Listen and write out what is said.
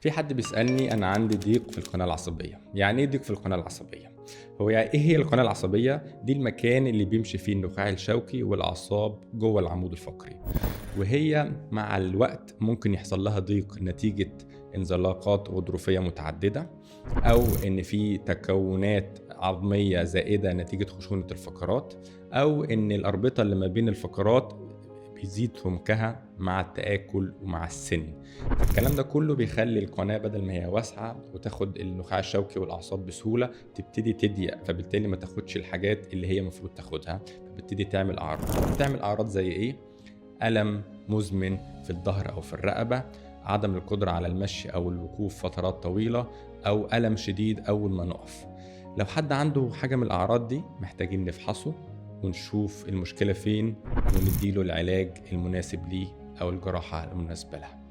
في حد بيسألني أنا عندي ضيق في القناة العصبية. يعني إيه ضيق في القناة العصبية؟ هو يعني إيه هي القناة العصبية؟ دي المكان اللي بيمشي فيه النخاع الشوكي والأعصاب جوه العمود الفقري، وهي مع الوقت ممكن يحصل لها ضيق نتيجة انزلاقات غضروفية متعددة، أو إن في تكونات عظمية زائدة نتيجة خشونة الفقرات، أو إن الأربطة اللي ما بين الفقرات بيزيد سمكها مع التآكل ومع السن. الكلام ده كله بيخلي القناة بدل ما هي واسعة وتاخد النخاع الشوكي والأعصاب بسهولة تبتدي تضيق، فبالتالي ما تاخدش الحاجات اللي هي المفروض تاخدها، فبتبتدي تعمل أعراض زي إيه؟ ألم مزمن في الظهر أو في الرقبة، عدم القدرة على المشي أو الوقوف فترات طويلة، أو ألم شديد أول ما نقف. لو حد عنده حاجة من الأعراض دي محتاجين نفحصه ونشوف المشكلة فين ونديله العلاج المناسب ليه أو الجراحة المناسبة له.